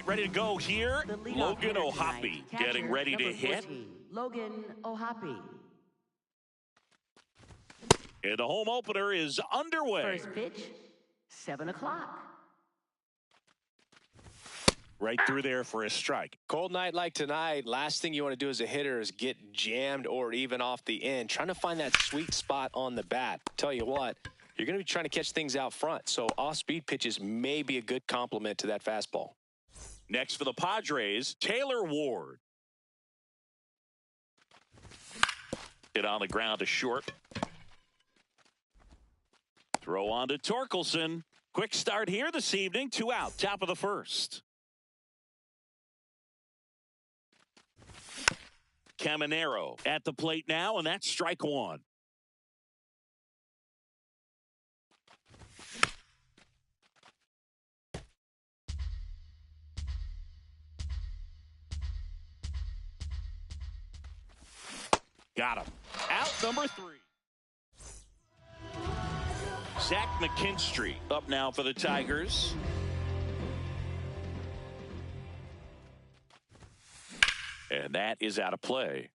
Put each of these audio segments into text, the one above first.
right, ready to go here. Logan O'Hoppe getting ready to hit. 14, Logan O'Hoppe. And the home opener is underway. First pitch, 7 o'clock. Right through there for a strike. Cold night like tonight, last thing you want to do as a hitter is get jammed or even off the end. Trying to find that sweet spot on the bat. Tell you what, you're going to be trying to catch things out front, so off-speed pitches may be a good complement to that fastball. Next for the Padres, Taylor Ward. Hit on the ground to short. Throw on to Torkelson. Quick start here this evening. 2 out, top of the first. Caminero at the plate now, and that's strike one. Got him. Out number 3. Zach McKinstry up now for the Tigers. And that is out of play.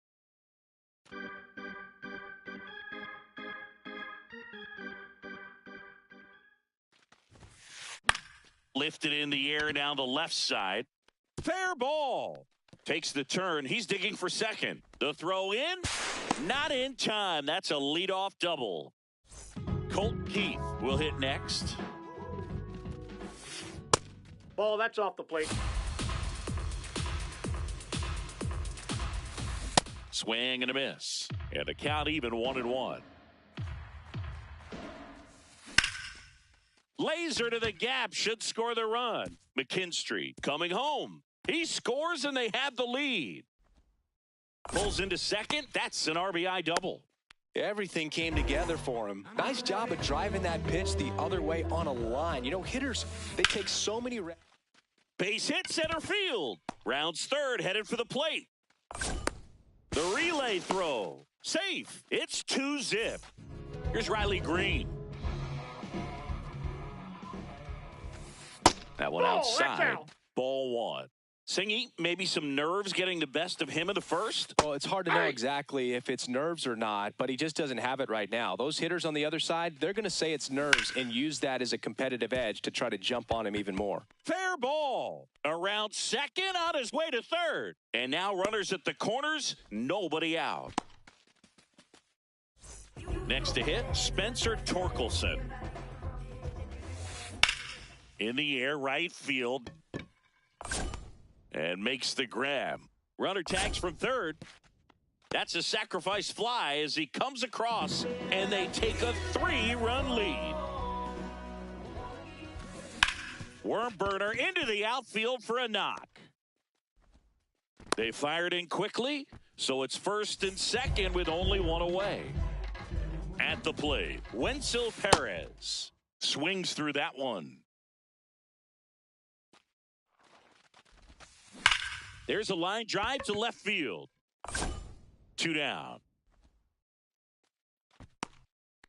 Lifted in the air down the left side. Fair ball. Takes the turn. He's digging for second. The throw in. Not in time. That's a leadoff double. Colt Keith will hit next. Ball, that's off the plate. Swing and a miss. And the count even 1-1. Laser to the gap should score the run. McKinstry coming home. He scores and they have the lead. Pulls into second. That's an RBI double. Everything came together for him. Nice job of driving that pitch the other way on a line. You know, hitters, they take so many... Base hit center field. Rounds third, headed for the plate. The relay throw. Safe. It's 2-zip. Here's Riley Green. That one outside. Ball 1. Singy, maybe some nerves getting the best of him in the first? Well, it's hard to know exactly if it's nerves or not, but he just doesn't have it right now. Those hitters on the other side, they're going to say it's nerves and use that as a competitive edge to try to jump on him even more. Fair ball. Around second, on his way to third. And now runners at the corners, nobody out. Next to hit, Spencer Torkelson. In the air, right field. And makes the grab. Runner tags from third. That's a sacrifice fly as he comes across, and they take a 3-run lead. Worm burner into the outfield for a knock. They fired in quickly, so it's first and second with only one away. At the plate, Wenzel Perez swings through that one. There's a line drive to left field. 2 down.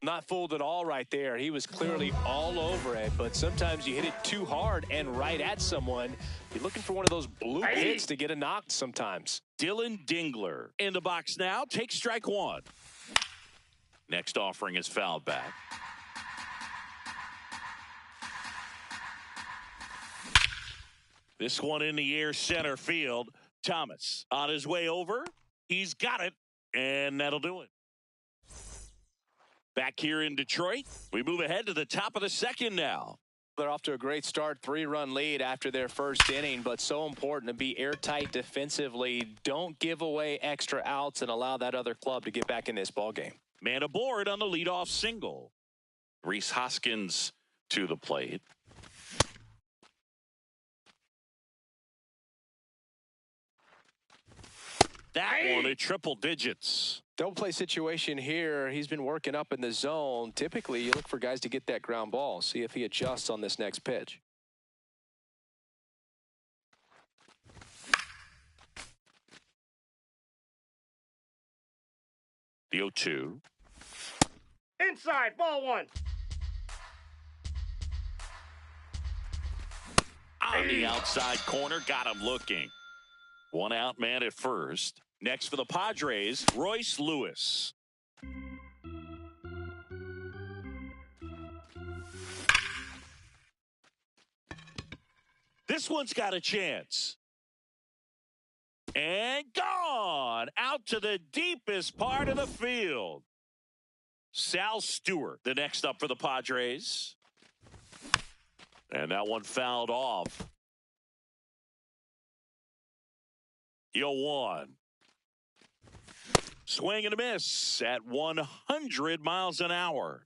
Not fooled at all right there. He was clearly all over it, but sometimes you hit it too hard and right at someone. You're looking for one of those blue hits to get a knock sometimes. Dylan Dingler in the box now. Takes strike 1. Next offering is fouled back. This one in the air center field. Thomas on his way over. He's got it, and that'll do it. Back here in Detroit, we move ahead to the top of the second now. They're off to a great start, 3-run lead after their first inning, but so important to be airtight defensively. Don't give away extra outs and allow that other club to get back in this ballgame. Man aboard on the leadoff single. Rhys Hoskins to the plate. That one at triple digits. Double play situation here. He's been working up in the zone. Typically, you look for guys to get that ground ball. See if he adjusts on this next pitch. The 0-2. Inside, ball 1. On the outside corner, got him looking. One out man at first. Next for the Padres, Royce Lewis. This one's got a chance. And gone out to the deepest part of the field. Sal Stewart, the next up for the Padres. And that one fouled off. 0-1. Swing and a miss at 100 miles an hour.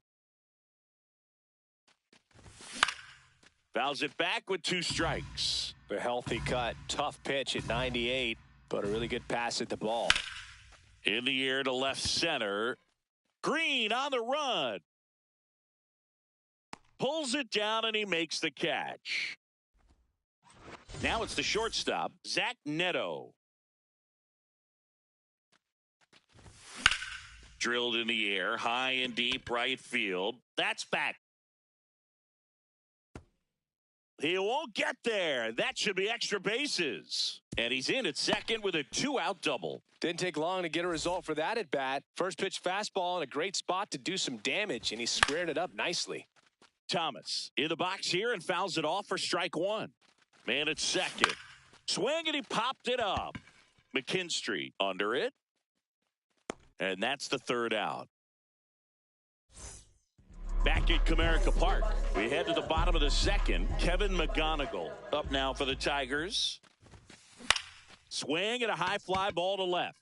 Fouls it back with 2 strikes. A healthy cut. Tough pitch at 98, but a really good pass at the ball. In the air to left center. Green on the run. Pulls it down and he makes the catch. Now it's the shortstop, Zach Neto. Drilled in the air, high and deep right field. That's back. He won't get there. That should be extra bases. And he's in at second with a 2-out double. Didn't take long to get a result for that at bat. First pitch fastball in a great spot to do some damage, and he squared it up nicely. Thomas in the box here and fouls it off for strike 1. Man at second. Swing and he popped it up. McKinstry under it. And that's the 3rd out. Back at Comerica Park, we head to the bottom of the 2nd. Kevin McGonigal up now for the Tigers. Swing and a high fly ball to left.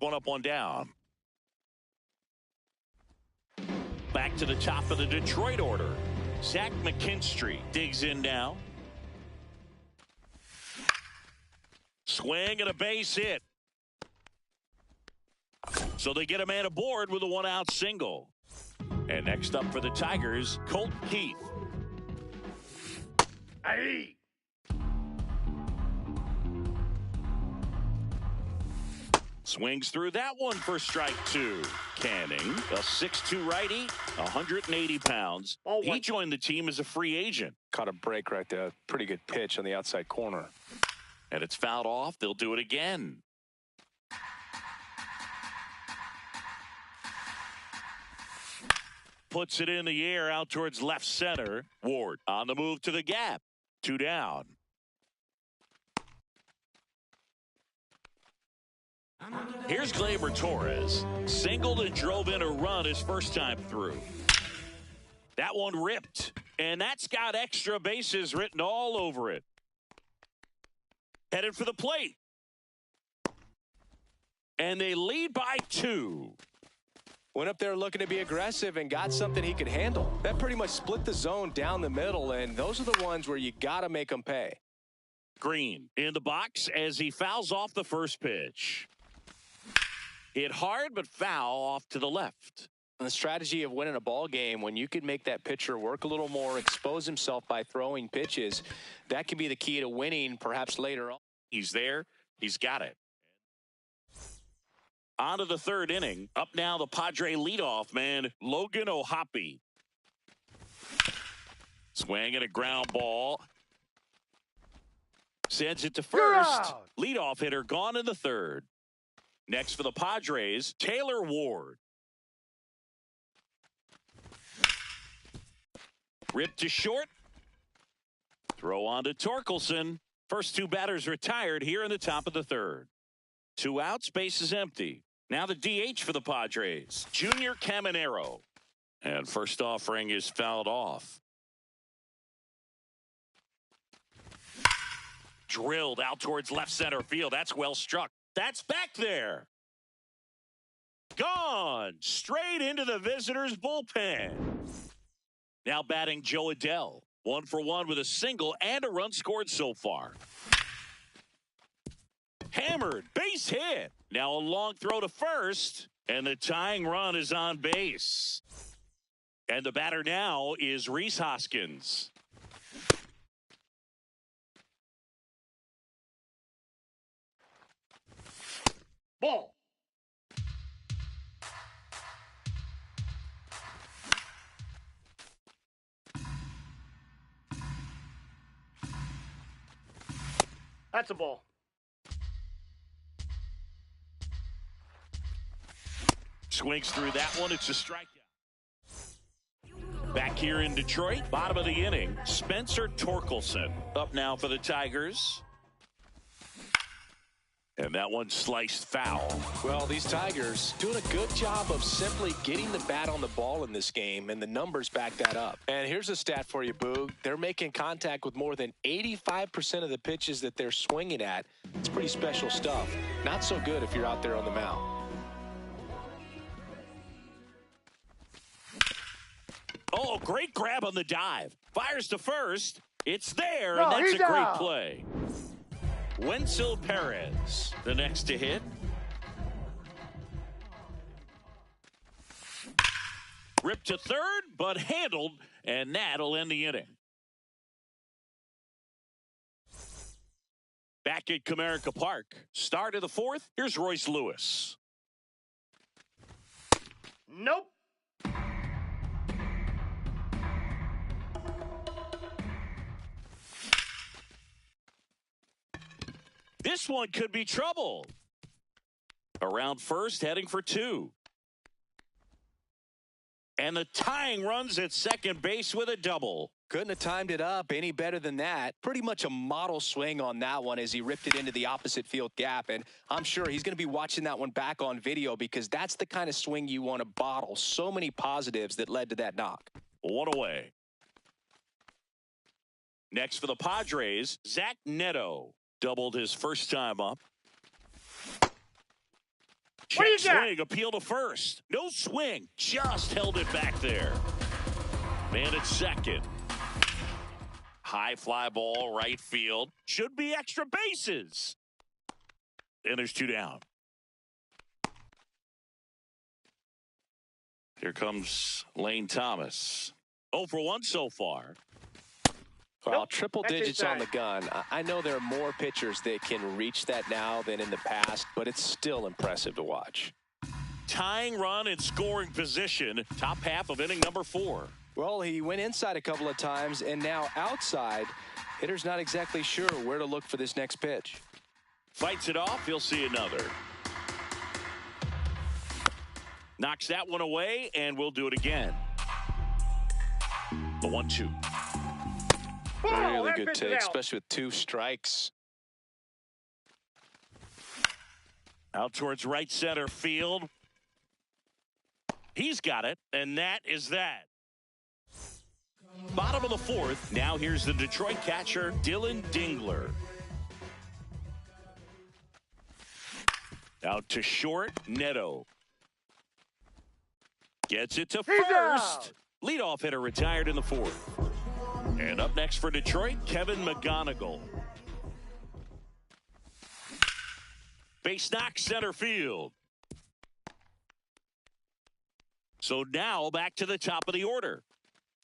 One up, one down. Back to the top of the Detroit order. Zach McKinstry digs in now. Swing and a base hit. So they get a man aboard with a 1-out single. And next up for the Tigers, Colt Keith. Aye. Swings through that one for strike 2. Canning, a 6'2 righty, 180 pounds. He joined the team as a free agent. Caught a break right there. Pretty good pitch on the outside corner. And it's fouled off. They'll do it again. Puts it in the air out towards left center. Ward on the move to the gap. 2 down. Here's Gleyber Torres. Singled and drove in a run his first time through. That one ripped. And that's got extra bases written all over it. Headed for the plate. And they lead by 2. Went up there looking to be aggressive and got something he could handle. That pretty much split the zone down the middle, and those are the ones where you got to make them pay. Green in the box as he fouls off the first pitch. Hit hard, but foul off to the left. The strategy of winning a ball game, when you can make that pitcher work a little more, expose himself by throwing pitches, that can be the key to winning perhaps later on. He's there. He's got it. On to the 3rd inning. Up now the Padre leadoff man, Logan O'Hoppe. Swing and a ground ball. Sends it to first. Leadoff hitter gone in the 3rd. Next for the Padres, Taylor Ward. Ripped to short. Throw on to Torkelson. First 2 batters retired here in the top of the 3rd. 2 outs, base is empty. Now the DH for the Padres, Junior Caminero. And first offering is fouled off. Drilled out towards left center field. That's well struck. That's back there. Gone. Straight into the visitors' bullpen. Now batting Joe Adell. 1 for 1 with a single and a run scored so far. Hammered, base hit. Now a long throw to first, and the tying run is on base. And the batter now is Rhys Hoskins. Ball. That's a ball. Swings through that one. It's a strikeout. Back here in Detroit, bottom of the inning, Spencer Torkelson up now for the Tigers. And that one sliced foul. Well, these Tigers doing a good job of simply getting the bat on the ball in this game, and the numbers back that up. And here's a stat for you, Boog. They're making contact with more than 85% of the pitches that they're swinging at. It's pretty special stuff. Not so good if you're out there on the mound. Oh, great grab on the dive. Fires to first. It's there, No, and that's a he's great out. play. Wenzel Perez, the next to hit. Ripped to third, but handled, and that'll end the inning. Back at Comerica Park, start of the fourth. Here's Royce Lewis. Nope. This one could be trouble. Around first, heading for two. And the tying runs at second base with a double. Couldn't have timed it up any better than that. Pretty much a model swing on that one as he ripped it into the opposite field gap. And I'm sure he's going to be watching that one back on video because that's the kind of swing you want to bottle. So many positives that led to that knock. One away. Next for the Padres, Zach Neto. Doubled his first time up. What do you Check got? swing, appeal to first. No swing, just held it back there. Man at second. High fly ball, right field. Should be extra bases. And there's two down. Here comes Lane Thomas. 0 for 1 so far. Well, Nope, triple that's digits on inside. the gun. I know there are more pitchers that can reach that now than in the past, but it's still impressive to watch. Tying run in scoring position. Top half of inning number 4. Well, he went inside a couple of times, and now outside. Hitter's not exactly sure where to look for this next pitch. Fights it off. He'll see another. Knocks that one away, and we'll do it again. The 1-2. Ball. Really That good pitch is take, out. especially with 2 strikes. Out towards right center field. He's got it, and that is that. Bottom of the 4th. Now here's the Detroit catcher, Dylan Dingler. Out to short, Neto. Gets it to He's first. out. Leadoff hitter retired in the 4th. And up next for Detroit, Kevin McGonigal. Base knock center field. So now back to the top of the order.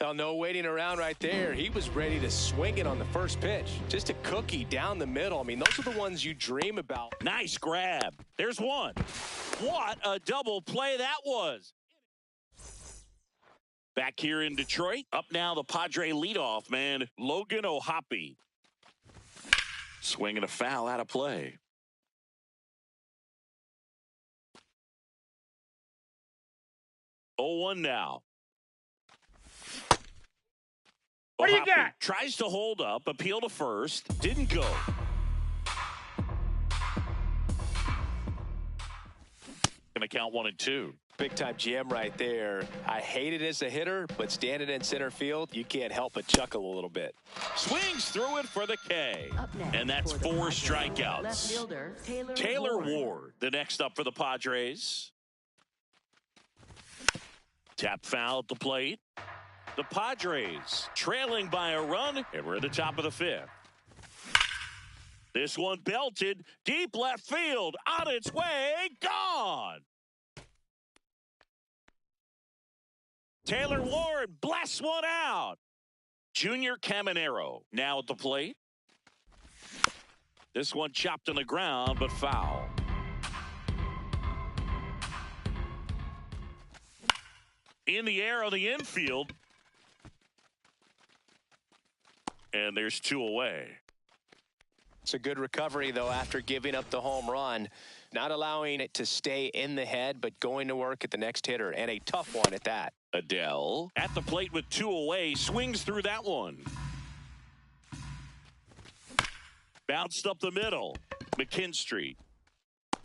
Oh, no waiting around right there. He was ready to swing it on the first pitch. Just a cookie down the middle. I mean, those are the ones you dream about. Nice grab. There's one. What a double play that was. Back here in Detroit, up now the Padre leadoff man, Logan O'Hoppe. Swinging a foul out of play. Oh, 1 now. What do you O'Hoppe got? tries to hold up, appeal to first, didn't go. Gonna count 1 and 2. Big time jam right there. I hate it as a hitter, but standing in center field, you can't help but chuckle a little bit. Swings through it for the K. Up next And that's for the 4 Padres, Left strikeouts. fielder Taylor Ward, the next up for the Padres. Tap foul at the plate. The Padres trailing by a run, and we're at the top of the 5th. This one belted deep left field, on its way, gone. Taylor Ward blasts one out. Junior Caminero now at the plate. This one chopped on the ground, but foul. In the air on the infield. And there's 2 away. It's a good recovery, though, after giving up the home run. Not allowing it to stay in the head, but going to work at the next hitter, and a tough one at that. Adele at the plate with 2 away, swings through that one. Bounced up the middle. McKinstry.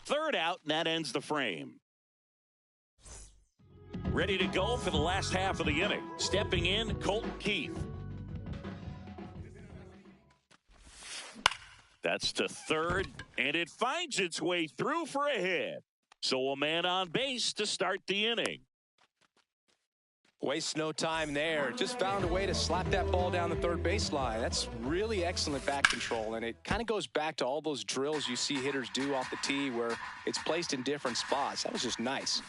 Third out, and that ends the frame. Ready to go for the last half of the inning. Stepping in, Colton Keith. That's to third, and it finds its way through for a hit. So a man on base to start the inning. Wastes no time there. Just found a way to slap that ball down the third baseline. That's really excellent back control, and it kind of goes back to all those drills you see hitters do off the tee where it's placed in different spots. That was just nice.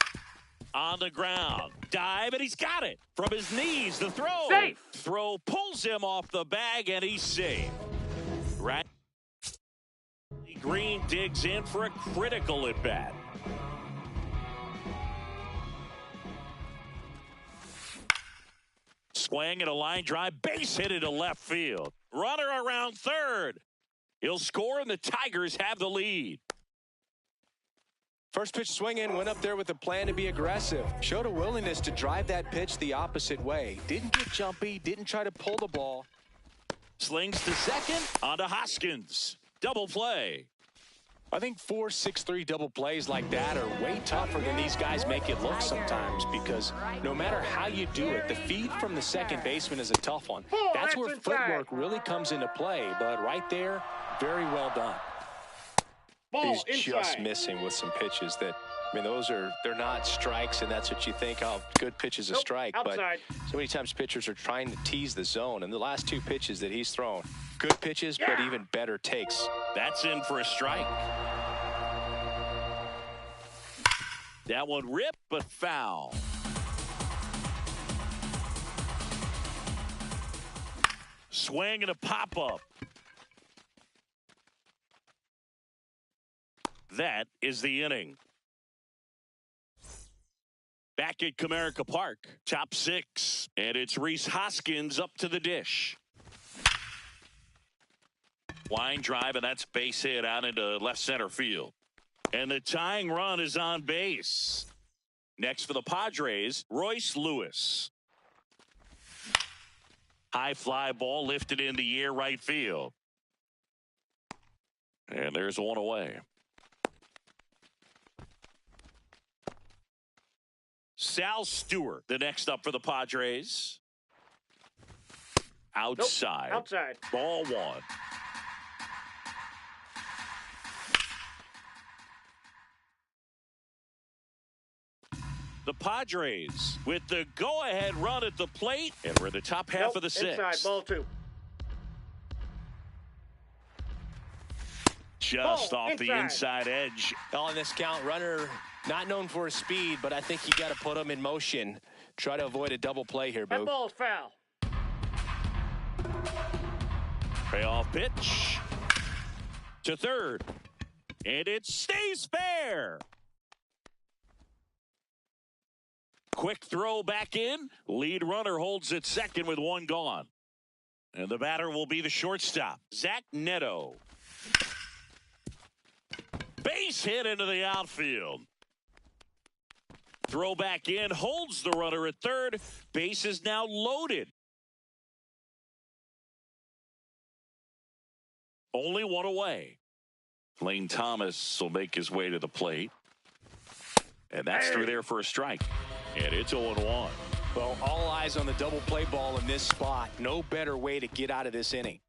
On the ground, dive, and he's got it. From his knees, the throw. Safe. Throw pulls him off the bag, and he's safe. Right. Green digs in for a critical at bat. Swing and a line drive, base hit into left field. Runner around third. He'll score, and the Tigers have the lead. First pitch swinging, went up there with a plan to be aggressive. Showed a willingness to drive that pitch the opposite way. Didn't get jumpy, didn't try to pull the ball. Slings to second, onto Hoskins. Double play. I think 4-6-3 double plays like that are way tougher than these guys make it look sometimes, because no matter how you do it, the feed from the second baseman is a tough one. That's where footwork really comes into play, but right there, very well done. Ball He's just missing with some pitches that, I mean, they're not strikes, and that's what you think, oh, good pitch is a strike. Outside. But so many times pitchers are trying to tease the zone, and the last 2 pitches that he's thrown, good pitches, but even better takes. That's in for a strike. That one ripped, but foul. Swing and a pop-up. That is the inning. Back at Comerica Park, top 6, and it's Rhys Hoskins up to the dish. Line drive, and that's base hit out into left center field. And the tying run is on base. Next for the Padres, Royce Lewis. High fly ball lifted in the air right field. And there's one away. Sal Stewart, the next up for the Padres. Outside. Nope. Outside. Ball 1. The Padres with the go-ahead run at the plate, and we're in the top half of the 6th. Inside, ball 2. Just off the inside edge. On this count, runner not known for his speed, but I think you got to put him in motion. Try to avoid a double play here, Boog. That ball's foul. Payoff pitch to third, and it stays fair. Quick throw back in. Lead runner holds at second with 1 gone. And the batter will be the shortstop, Zach Neto. Base hit into the outfield. Throw back in, holds the runner at third. Base is now loaded. Only 1 away. Lane Thomas will make his way to the plate. And that's through there for a strike. And it's 0-1. Well, all eyes on the double play ball in this spot. No better way to get out of this inning.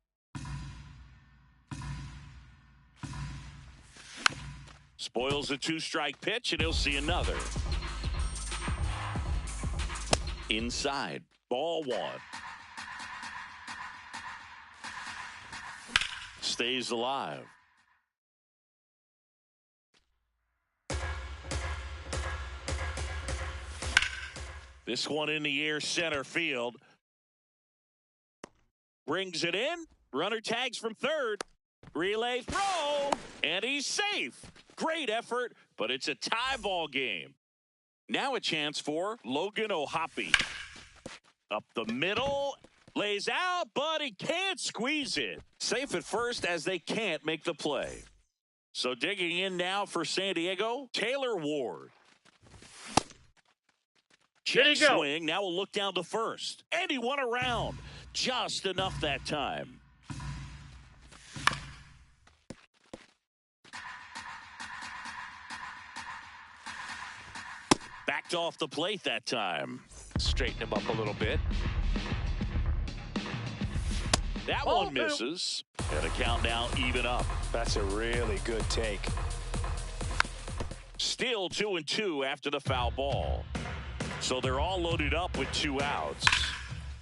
Spoils a 2-strike pitch, and he'll see another. Inside, ball 1. Stays alive. This one in the air, center field. Brings it in. Runner tags from third. Relay throw, and he's safe. Great effort, but it's a tie ball game. Now a chance for Logan O'Hoppe. Up the middle, Lays out, but he can't squeeze it. Safe at first as they can't make the play. So digging in now for San Diego, Taylor Ward. Check swing. Now we'll look down to first. And he won around. Just enough that time. Backed off the plate that time. Straighten him up a little bit. That one misses. And the count now even up. That's a really good take. Still 2-2 after the foul ball. So they're all loaded up with 2 outs.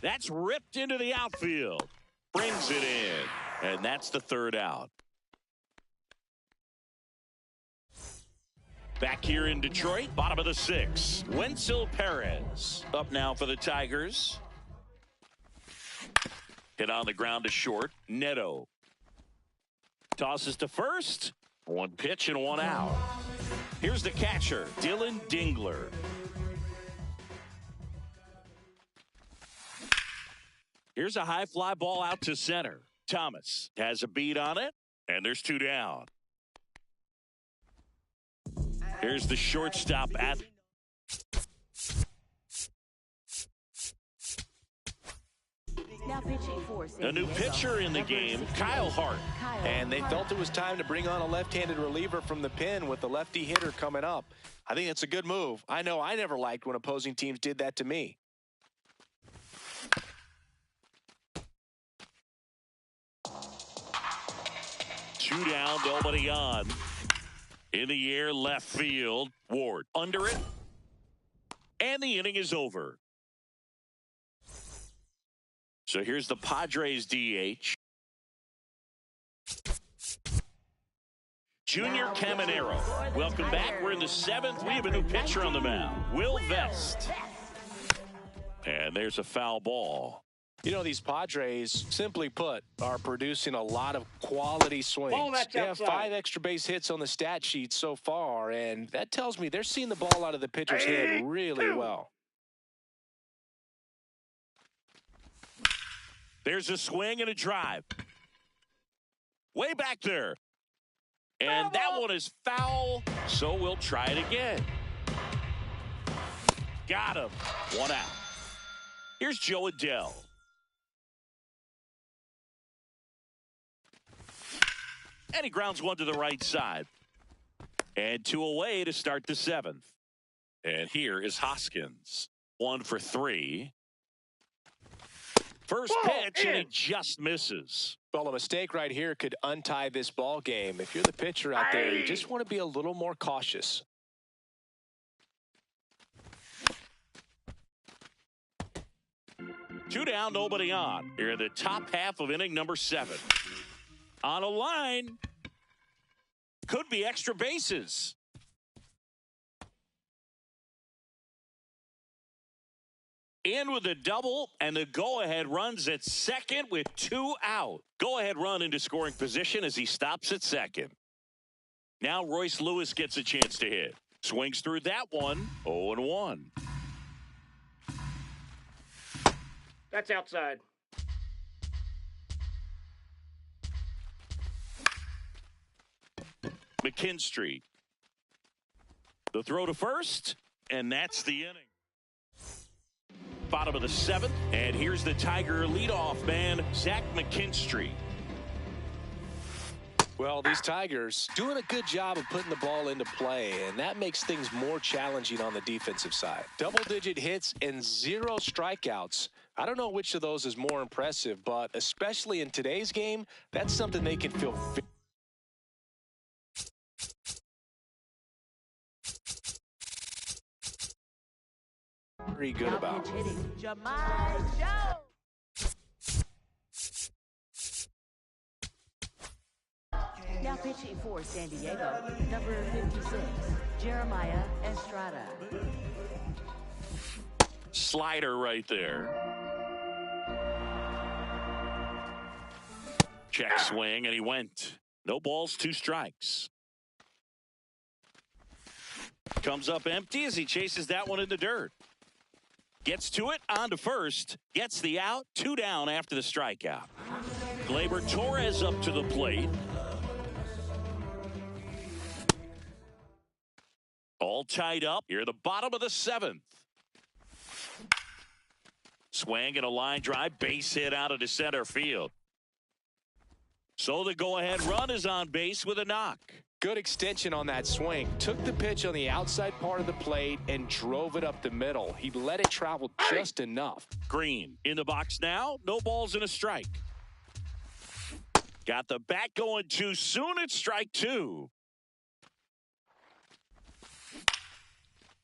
That's ripped into the outfield. Brings it in. And that's the 3rd out. Back here in Detroit, bottom of the 6th. Wenzel Perez up now for the Tigers. Hit on the ground to short. Neto tosses to first. 1 pitch and 1 out. Here's the catcher, Dylan Dingler. Here's a high fly ball out to center. Thomas has a beat on it, and there's 2 down. Here's the shortstop at Now pitching for San a new Diego, pitcher in the number game, 68, Kyle Hart. And they felt it was time to bring on a left-handed reliever from the pen with the lefty hitter coming up. I think it's a good move. I know I never liked when opposing teams did that to me. Two down, nobody on. In the air, left field. Ward under it. And the inning is over. So here's the Padres DH. Junior Caminero. Welcome back. We're in the 7th. We have a new pitcher on the mound. Will Vest. And there's a foul ball. You know, these Padres, simply put, are producing a lot of quality swings. They have 5 extra base hits on the stat sheet so far, and that tells me they're seeing the ball out of the pitcher's head really well. There's a swing and a drive. Way back there. And that one is foul, so we'll try it again. Got him. 1 out. Here's Joe Adell. And he grounds 1 to the right side. And 2 away to start the 7th. And here is Hoskins. 1 for 3. First pitch, and he just misses. Well, a mistake right here could untie this ball game. If you're the pitcher out there, you just want to be a little more cautious. Two down, nobody on. Here in the top half of inning number 7. On a line. Could be extra bases. In with a double, and the go-ahead runs at second with 2 out. Go-ahead run into scoring position as he stops at second. Now Royce Lewis gets a chance to hit. Swings through that one, 0-1. That's outside. McKinstry. The throw to first, and that's the inning. Bottom of the 7th, and here's the Tiger leadoff man, Zach McKinstry. Well, these Tigers doing a good job of putting the ball into play, and that makes things more challenging on the defensive side. Double-digit hits and 0 strikeouts. I don't know which of those is more impressive, but especially in today's game, that's something they can feel very good about. Now hitting Jamal Jones. Now pitching for San Diego, number 56, Jeremiah Estrada. Slider right there. Check swing, and he went. No balls, 2 strikes. Comes up empty as he chases that one in the dirt. Gets to it, on to first. Gets the out, 2 down after the strikeout. Gleyber Torres up to the plate. All tied up here at the bottom of the 7th. Swing and a line drive, base hit out into center field. So the go-ahead run is on base with a knock. Good extension on that swing. Took the pitch on the outside part of the plate and drove it up the middle. He let it travel just enough. Green in the box now. No balls and a strike. Got the bat going too soon. It's strike 2.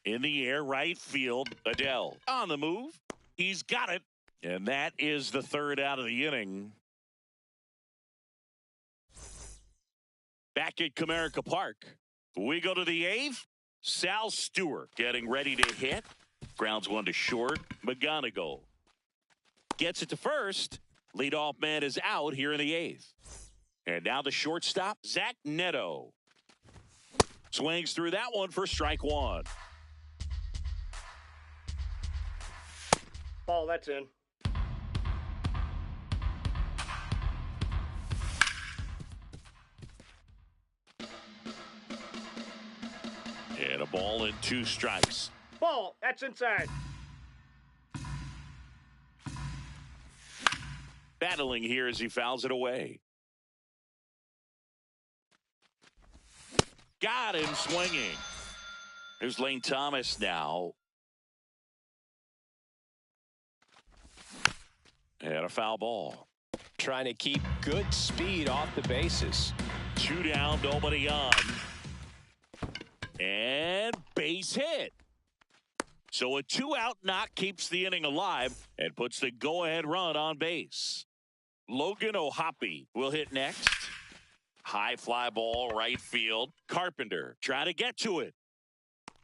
In the air, right field. Adele on the move. He's got it. And that is the 3rd out of the inning. Back at Comerica Park. We go to the 8th. Sal Stewart getting ready to hit. Grounds 1 to short. McGonigal gets it to first. Leadoff man is out here in the 8th. And now the shortstop, Zach Neto. Swings through that one for strike 1. Ball, that's in. And a ball and 2 strikes. Ball, that's inside. Battling here as he fouls it away. Got him swinging. Here's Lane Thomas now. And a foul ball. Trying to keep good speed off the bases. 2 down, nobody on. And base hit. So a 2-out knock keeps the inning alive and puts the go-ahead run on base. Logan O'Hoppe will hit next. High fly ball, right field. Carpenter trying to get to it.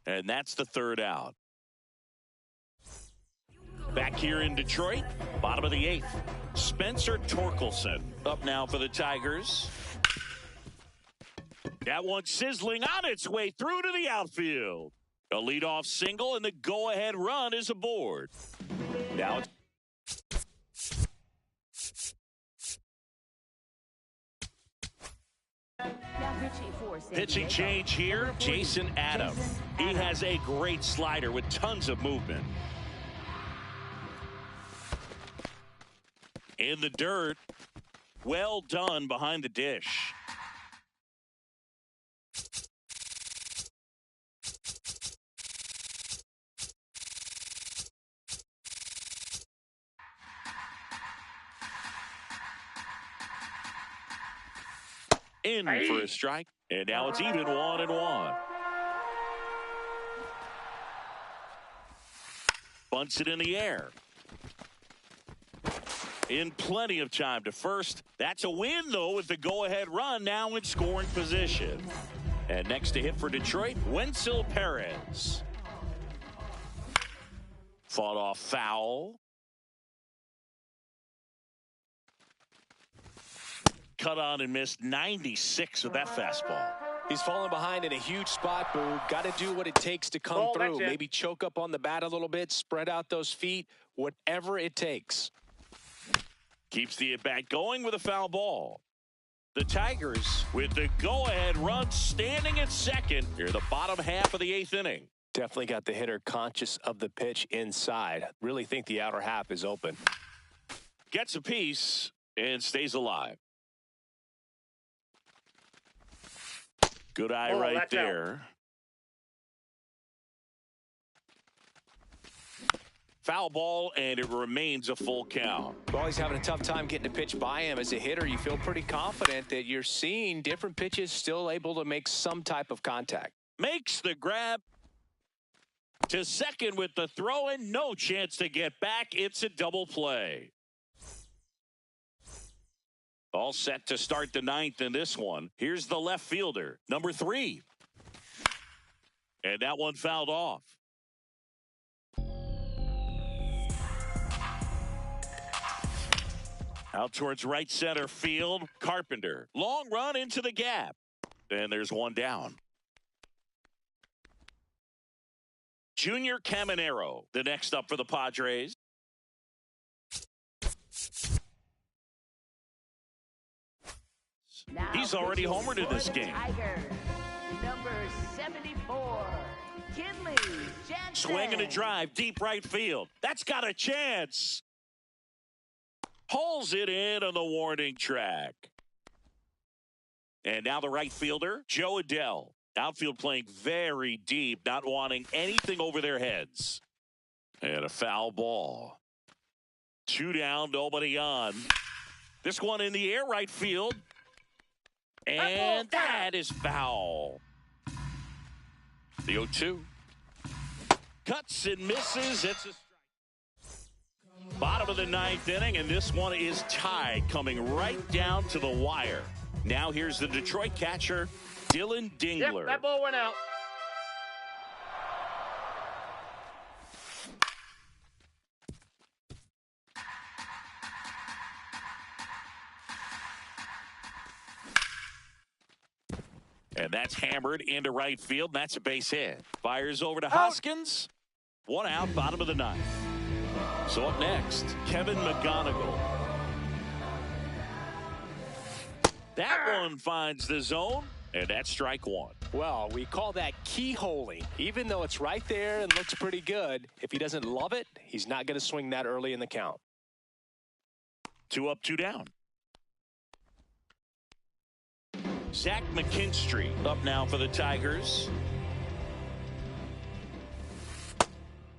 And that's the 3rd out. Back here in Detroit, bottom of the 8th. Spencer Torkelson up now for the Tigers. That one sizzling on its way through to the outfield. A leadoff single and the go-ahead run is aboard. Now it's pitching change here, Jason Adam. He has a great slider with tons of movement. In the dirt, well done behind the dish. In for a strike, and now it's even 1-1. Bunts it in the air. In plenty of time to first. That's a win, though, with the go-ahead run now in scoring position. And next to hit for Detroit, Wenzel Perez. Fought off foul. Cut on and missed 96 with that fastball. He's falling behind in a huge spot, Boo. Got to do what it takes to come through. Maybe choke up on the bat a little bit, spread out those feet, whatever it takes. Keeps the at-bat going with a foul ball. The Tigers with the go-ahead run standing at second here the bottom half of the 8th inning. Definitely got the hitter conscious of the pitch inside. Really think the outer half is open. Gets a piece and stays alive. Good eye right there. Foul ball, and it remains a full count. Well, he's having a tough time getting a pitch by him. As a hitter, you feel pretty confident that you're seeing different pitches still able to make some type of contact. Makes the grab to second with the throw, and no chance to get back. It's a double play. All set to start the 9th in this one. Here's the left fielder, number 3. And that one fouled off. Out towards right center field, Carpenter. Long run into the gap. And there's one down. Junior Caminero, the next up for the Padres. Now He's already pitching homered in for this the game. Tigers, number 74, Kenley Jansen. Swinging a drive, deep right field. That's got a chance. Pulls it in on the warning track. And now the right fielder, Joe Adell. Outfield playing very deep, not wanting anything over their heads. And a foul ball. 2 down, nobody on. This one in the air, right field. And that is foul. The 0-2. Cuts and misses. It's a strike. Bottom of the 9th inning, and this one is tied, coming right down to the wire. Now here's the Detroit catcher, Dylan Dingler. Yep, that ball went out. And that's hammered into right field. That's a base hit. Fires over to Hoskins. 1 out, bottom of the 9th. So up next, Kevin McGonigal. That one finds the zone, and that's strike 1. Well, we call that keyholing. Even though it's right there and looks pretty good, if he doesn't love it, he's not going to swing that early in the count. 2 up, 2 down. Zach McKinstry up now for the Tigers.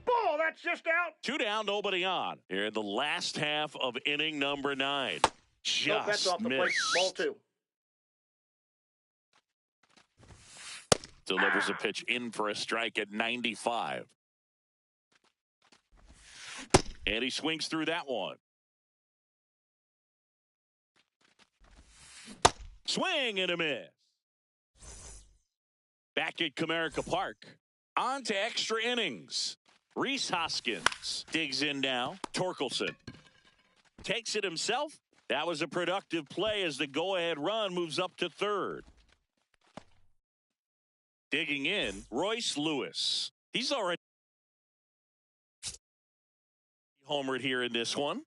Ball, that's just out. 2 down, nobody on. Here in the last half of inning number 9. Nope, that's Just off the plate. missed. Ball 2. Delivers a pitch in for a strike at 95. And he swings through that one. Swing and a miss. Back at Comerica Park. On to extra innings. Rhys Hoskins digs in now. Torkelson takes it himself. That was a productive play as the go-ahead run moves up to third. Digging in, Royce Lewis. He's already homered here in this one.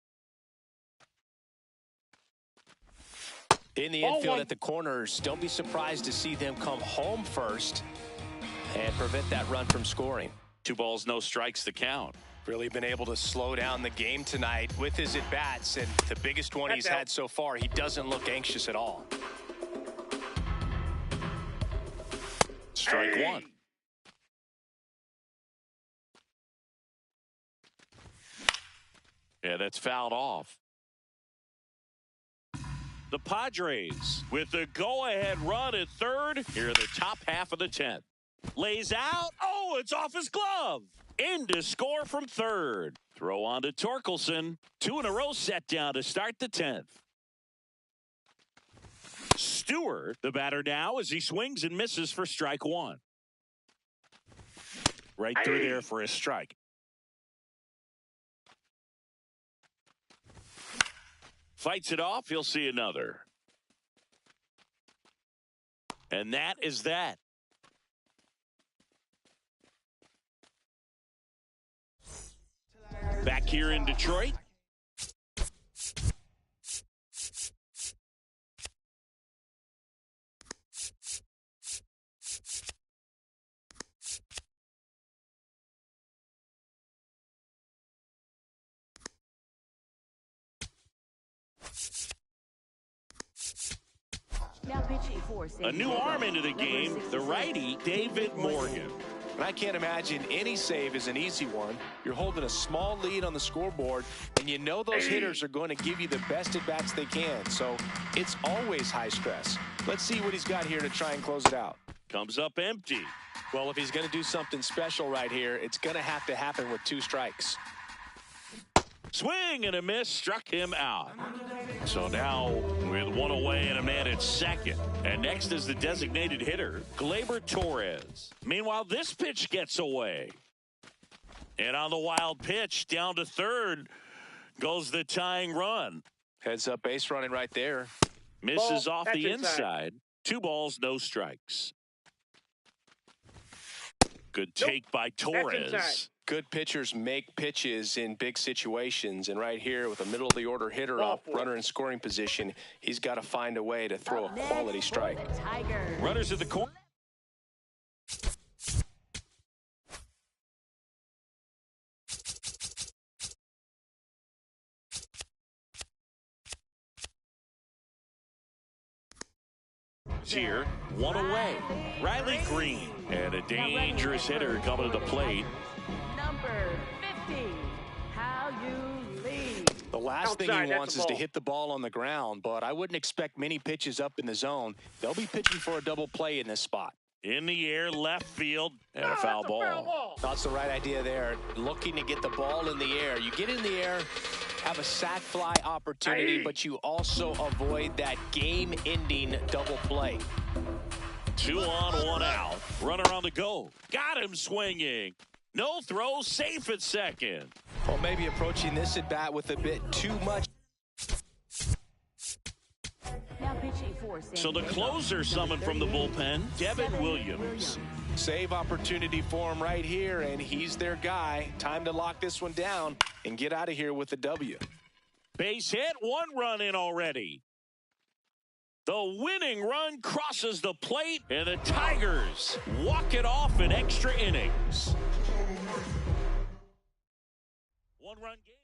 In the infield at the corners, don't be surprised to see them come home first and prevent that run from scoring. 2 balls, no strikes, the count. Really been able to slow down the game tonight with his at-bats, and the biggest one he's had so far, he doesn't look anxious at all. Strike 1. Yeah, that's fouled off. The Padres with the go-ahead run at third here in the top half of the 10th. Lays out. Oh, it's off his glove. In to score from third. Throw on to Torkelson. 2 in a row set down to start the 10th. Stewart, the batter now, as he swings and misses for strike 1. Right through there for a strike. Fights it off. He'll see another. And that is that. Back here in Detroit. Now pitching for San A new Diego, arm into the number game, the 66, righty, David Morgan. And I can't imagine any save is an easy one. You're holding a small lead on the scoreboard, and you know those hitters are going to give you the best at-bats they can. So it's always high stress. Let's see what he's got here to try and close it out. Comes up empty. Well, if he's going to do something special right here, it's going to have to happen with 2 strikes. Swing and a miss, struck him out. So now with 1 away and a man at second. And next is the designated hitter, Gleyber Torres. Meanwhile, this pitch gets away. And on the wild pitch, down to third, goes the tying run. Heads up base running right there. Misses off the that's inside. inside. 2 balls, no strikes. Good take by Torres. inside. Good pitchers make pitches in big situations, and right here with a middle-of-the-order hitter Ball up, four. runner in scoring position, he's got to find a way to throw a Up next quality for strike. the Tigers. Runners at the corner. Here, one away. Riley Green. And a dangerous hitter coming to the plate. Number 50, How You Lead. The last thing Outside, he that's wants the is to ball. hit the ball on the ground, but I wouldn't expect many pitches up in the zone. They'll be pitching for a double play in this spot. In the air, left field, and a foul ball. That's the right idea there. Looking to get the ball in the air. You get in the air, have a sac fly opportunity, but you also avoid that game-ending double play. 2 on, 1 out. Runner on the go. Got him swinging. No throw, safe at second. Well, maybe approaching this at bat with a bit too much. Now pitching for San So the Diego, closer number summoned from the 38, bullpen, Devin Williams. Save opportunity for him right here, and he's their guy. Time to lock this one down and get out of here with the W. Base hit, 1 run in already. The winning run crosses the plate, and the Tigers walk it off in extra innings. 1-run game.